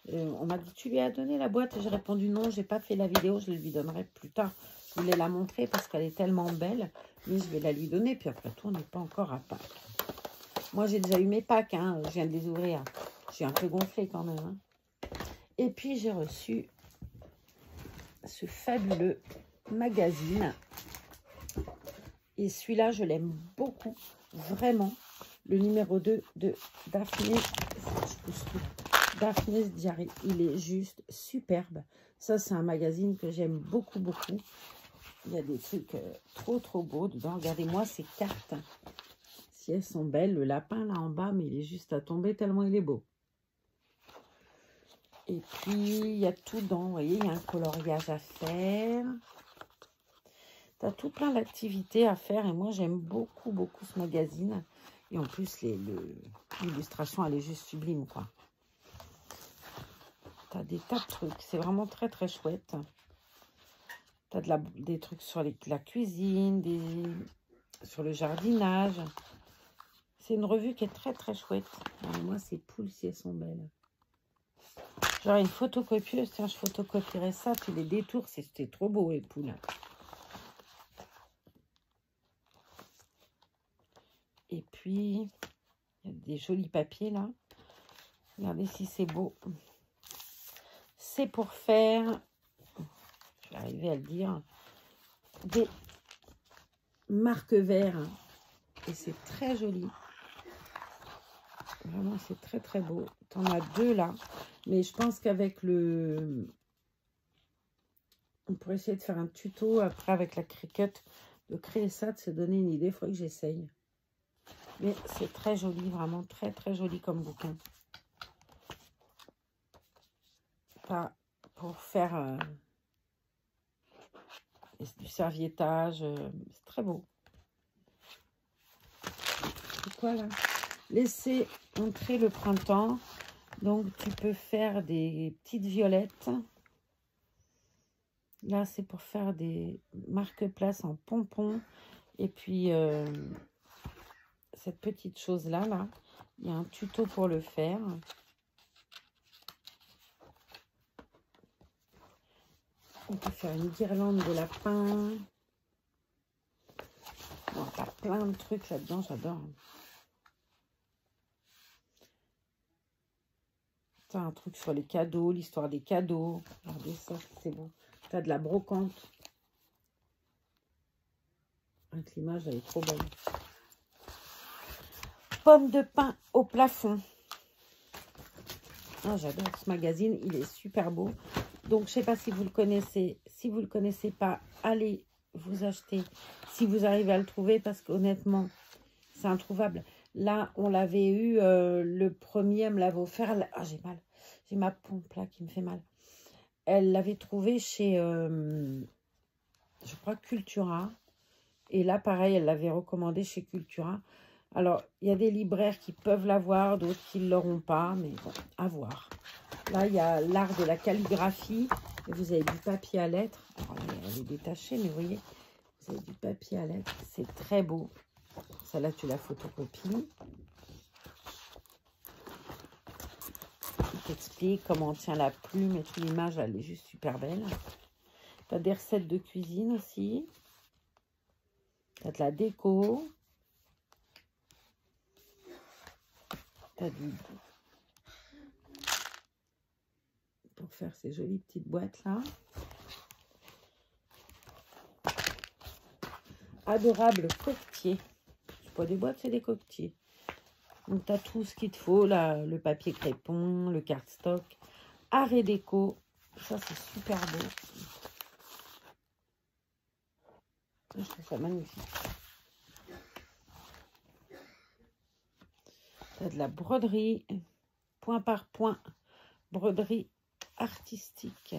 [SPEAKER 1] on m'a dit, tu lui as donné la boîte? J'ai répondu non, j'ai pas fait la vidéo, je le lui donnerai plus tard. Je voulais la montrer parce qu'elle est tellement belle, mais je vais la lui donner. Puis après tout, on n'est pas encore à Pâques. Moi, j'ai déjà eu mes Pâques, hein, je viens de les ouvrir. Je suis un peu gonflée quand même. Hein. Et puis, j'ai reçu ce fabuleux magazine. Et celui-là, je l'aime beaucoup, vraiment. Le numéro 2 de Daphne's Diary. Il est juste superbe. Ça, c'est un magazine que j'aime beaucoup, beaucoup. Il y a des trucs trop, trop beaux dedans. Regardez-moi ces cartes. Si elles sont belles. Le lapin, là en bas, mais il est juste à tomber tellement il est beau. Et puis, il y a tout dedans. Vous voyez, il y a un coloriage à faire. Tu as tout plein d'activités à faire. Et moi, j'aime beaucoup, beaucoup ce magazine. Et en plus, l'illustration, elle est juste sublime, quoi. Tu as des tas de trucs. C'est vraiment très, très chouette. Tu as des trucs sur la cuisine, sur le jardinage. C'est une revue qui est très, très chouette. Alors, moi, ces poules, si elles sont belles. J'aurais une photocopieuse. Tiens, je photocopierais ça. Puis les détours, c'était trop beau, les poules. Et puis, il y a des jolis papiers, là. Regardez si c'est beau. C'est pour faire, je vais arriver à le dire, des marque-verres. Et c'est très joli. Vraiment, c'est très, très beau. Tu en as 2 là. Mais je pense qu'avec le... On pourrait essayer de faire un tuto après avec la Cricut. De créer ça, de se donner une idée. Il faudrait que j'essaye. Mais c'est très joli. Vraiment très, très joli comme bouquin. Pas pour faire... du serviettage, c'est très beau. c'est quoi là? Laisser entrer le printemps. Donc, tu peux faire des petites violettes. Là, c'est pour faire des marque-places en pompons. Et puis, cette petite chose-là, là, il y a un tuto pour le faire. On peut faire une guirlande de lapin. Bon, il y a plein de trucs là-dedans, j'adore. C'est un truc sur les cadeaux, l'histoire des cadeaux. Regardez ça, c'est beau. Tu as de la brocante. Avec l'image, elle est trop belle. Pomme de pin au plafond. Oh, j'adore ce magazine, il est super beau. Donc, je ne sais pas si vous le connaissez. Si vous ne le connaissez pas, allez vous acheter. Si vous arrivez à le trouver, parce qu'honnêtement, c'est introuvable. Là, on l'avait eu, le premier, elle me l'avait offert. Ah, j'ai mal. J'ai ma pompe là qui me fait mal. Elle l'avait trouvé chez, je crois, Cultura. Et là, pareil, elle l'avait recommandé chez Cultura. Alors, il y a des libraires qui peuvent l'avoir, d'autres qui ne l'auront pas, mais bon, à voir. Là, il y a l'art de la calligraphie. Et vous avez du papier à lettres. Alors, elle est détachée, mais vous voyez, vous avez du papier à lettres. C'est très beau. Ça, là, tu la photocopies. Il t'explique comment on tient la plume et toute l'image, elle est juste super belle. Tu as des recettes de cuisine aussi. Tu as de la déco. Tu as du... pour faire ces jolies petites boîtes là. Adorable coquetier. C'est pas des boîtes, c'est des coquetiers. Donc tu as tout ce qu'il te faut, là, le papier crépon, le cardstock, art et déco. Ça, c'est super beau. Je trouve ça magnifique. Tu as de la broderie, point par point, broderie artistique.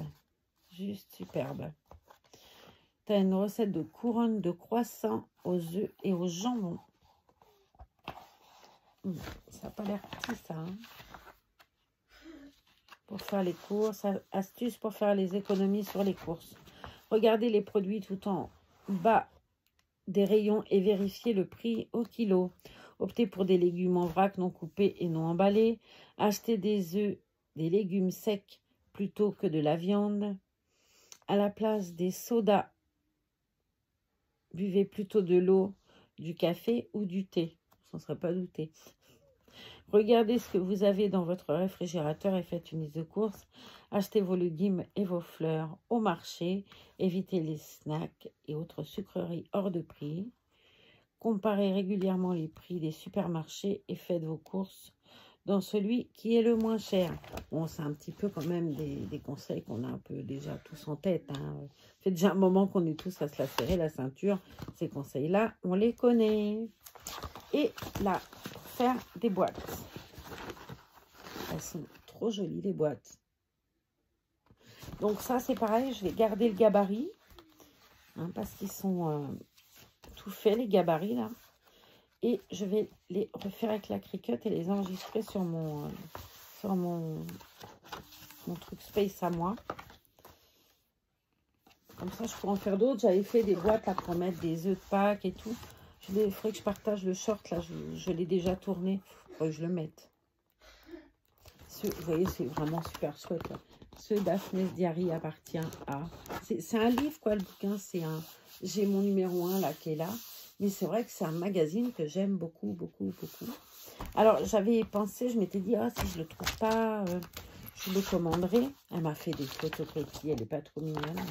[SPEAKER 1] Juste superbe. Tu as une recette de couronne de croissant aux œufs et au jambon. Ça n'a pas l'air petit, ça. Hein, pour faire les courses. Astuce pour faire les économies sur les courses. Regardez les produits tout en bas des rayons et vérifiez le prix au kilo. Optez pour des légumes en vrac non coupés et non emballés. Achetez des œufs, des légumes secs plutôt que de la viande. À la place des sodas, buvez plutôt de l'eau, du café ou du thé. Ça ne serait pas douté. Regardez ce que vous avez dans votre réfrigérateur et faites une liste de courses. Achetez vos légumes et vos fleurs au marché. Évitez les snacks et autres sucreries hors de prix. Comparez régulièrement les prix des supermarchés et faites vos courses dans celui qui est le moins cher. Bon, c'est un petit peu quand même des conseils qu'on a un peu déjà tous en tête. Hein. Ça fait déjà un moment qu'on est tous à se la serrer la ceinture. Ces conseils-là, on les connaît. Et là, pour faire des boîtes. Elles sont trop jolies, les boîtes. Donc ça, c'est pareil, je vais garder le gabarit. Hein, parce qu'ils sont tout faits, les gabarits, là. Et je vais les refaire avec la Cricut et les enregistrer sur mon truc Space à moi. Comme ça, je pourrais en faire d'autres. J'avais fait des boîtes là, pour mettre des œufs de Pâques et tout. Il faudrait que je partage le short, là. Je l'ai déjà tourné. Il faudrait que je le mette. Vous voyez, c'est vraiment super chouette, là. Ce Daphne's Diary appartient à... C'est un livre, quoi, le bouquin. C'est un... J'ai mon numéro 1, là, qui est là. Mais c'est vrai que c'est un magazine que j'aime beaucoup, beaucoup, beaucoup. Alors, j'avais pensé, je m'étais dit, ah, si je ne le trouve pas, je le commanderai. Elle m'a fait des photocopies, elle n'est pas trop mignonne.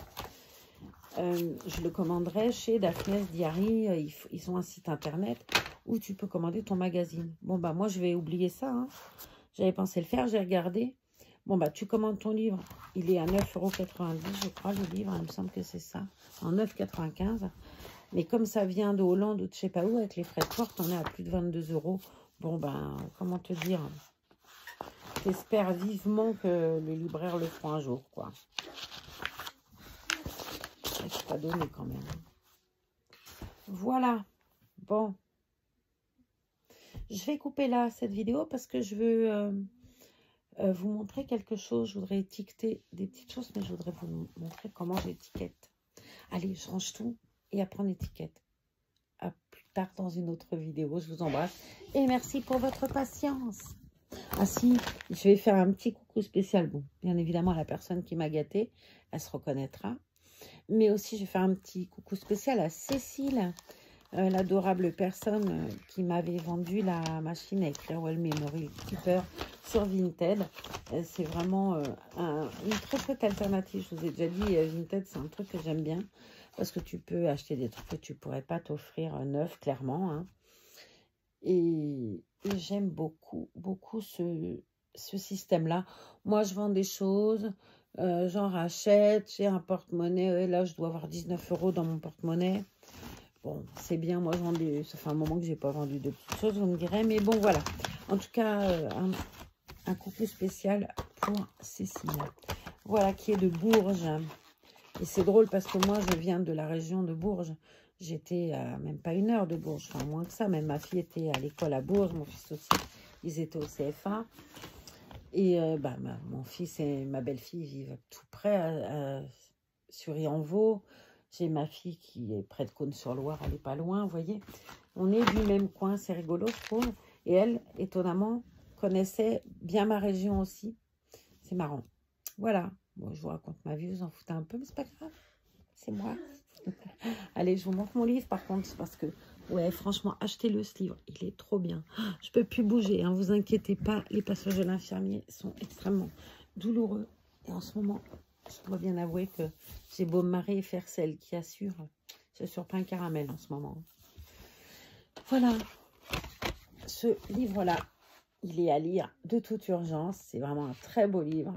[SPEAKER 1] Je le commanderai chez Daphne's Diary. Ils ont un site internet où tu peux commander ton magazine. Bon, bah, moi, je vais oublier ça. Hein. J'avais pensé le faire, j'ai regardé. Bon, bah, tu commandes ton livre. Il est à 9,90 €, je crois, le livre. Il me semble que c'est ça. En 9,95 €. Mais comme ça vient de Hollande ou de je sais pas où, avec les frais de port, on est à plus de 22 €. Bon, ben, comment te dire? J'espère vivement que les libraires le feront un jour, quoi. C'est pas donné quand même. Voilà. Bon. Je vais couper là cette vidéo parce que je veux vous montrer quelque chose. Je voudrais étiqueter des petites choses, mais je voudrais vous montrer comment j'étiquette. Allez, je range tout et après on étiquette. À plus tard dans une autre vidéo. Je vous embrasse et merci pour votre patience. Ah si, je vais faire un petit coucou spécial. Bon, bien évidemment, à la personne qui m'a gâtée, elle se reconnaîtra. Mais aussi, je vais faire un petit coucou spécial à Cécile, l'adorable personne qui m'avait vendu la machine à écrire Well Memory Keeper sur Vinted. C'est vraiment une très chouette alternative. Je vous ai déjà dit, Vinted, c'est un truc que j'aime bien parce que tu peux acheter des trucs que tu ne pourrais pas t'offrir neuf, clairement. Hein. Et j'aime beaucoup, beaucoup ce système-là. Moi, je vends des choses, j'en rachète, j'ai un porte-monnaie. Là, je dois avoir 19 € dans mon porte-monnaie. Bon, c'est bien, moi, je vends des... Ça fait un moment que je n'ai pas vendu de petites choses, vous me direz. Mais bon, voilà. En tout cas, un coucou spécial pour Cécile. Voilà, qui est de Bourges. Et c'est drôle parce que moi, je viens de la région de Bourges. J'étais à même pas 1 heure de Bourges, enfin moins que ça. Même ma fille était à l'école à Bourges, mon fils aussi. Ils étaient au CFA. Et mon fils et ma belle-fille vivent tout près, sur Yanvaux. J'ai ma fille qui est près de Cône-sur-Loire, elle n'est pas loin, vous voyez. On est du même coin, c'est rigolo, je trouve. Et elle, étonnamment, connaissait bien ma région aussi. C'est marrant. Voilà. Bon, je vous raconte ma vie, vous en foutez un peu, mais c'est pas grave. C'est moi. Allez, je vous montre mon livre, par contre, parce que, ouais, franchement, achetez-le, ce livre. Il est trop bien. Je peux plus bouger, hein, vous inquiétez pas. Les passages de l'infirmier sont extrêmement douloureux. Et en ce moment, je dois bien avouer que j'ai beau me marier et faire celle qui assure. Je suis sur pain caramel en ce moment. Voilà. Ce livre-là, il est à lire de toute urgence. C'est vraiment un très beau livre.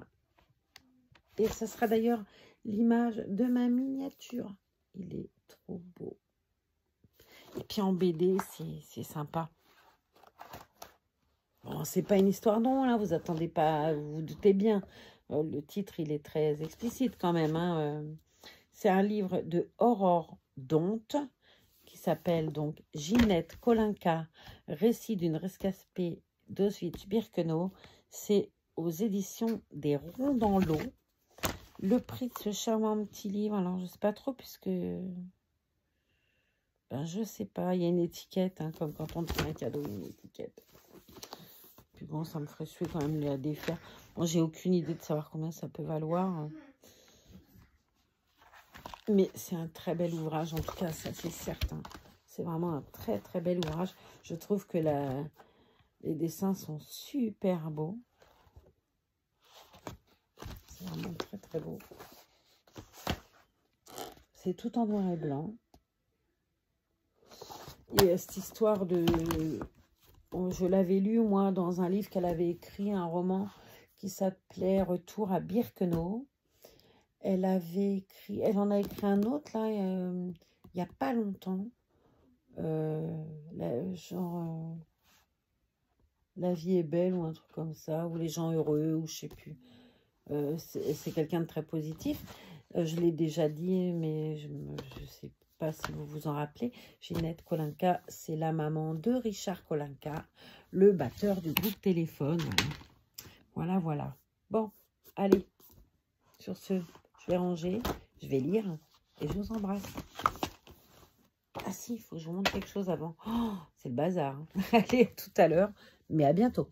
[SPEAKER 1] Et ça sera d'ailleurs l'image de ma miniature. Il est trop beau. Et puis en BD, c'est sympa. Bon, c'est pas une histoire non, là, vous attendez pas, vous vous doutez bien. Le titre, il est très explicite quand même. Hein. C'est un livre de Aurore Donte qui s'appelle donc Ginette Kolinka, récit d'une rescapée d'Auschwitz-Birkenau. C'est aux éditions des Ronds dans l'eau. Le prix de ce charmant petit livre, alors je sais pas trop puisque... Ben, je sais pas, il y a une étiquette, hein, comme quand on te fait un cadeau, il y a une étiquette. Puis bon, ça me ferait suer quand même de la défaire. Bon, j'ai aucune idée de savoir combien ça peut valoir. Mais c'est un très bel ouvrage, en tout cas, ça c'est certain. C'est vraiment un très très bel ouvrage. Je trouve que les dessins sont super beaux. C'est vraiment très très beau. C'est tout en noir et blanc. Et cette histoire de... Je l'avais lu, moi, dans un livre qu'elle avait écrit, un roman qui s'appelait « Retour à Birkenau ». Elle en a écrit un autre, là, il n'y a pas longtemps. Genre... La vie est belle ou un truc comme ça, ou les gens heureux, ou je sais plus. C'est quelqu'un de très positif. Je l'ai déjà dit, mais je sais pas si vous vous en rappelez. Ginette Kolinka, c'est la maman de Richard Kolinka, le batteur du groupe Téléphone. Voilà, voilà. Bon, allez. Sur ce, je vais ranger, je vais lire et je vous embrasse. Ah si, il faut que je vous montre quelque chose avant. Oh, c'est le bazar. Hein. Allez, tout à l'heure, mais à bientôt.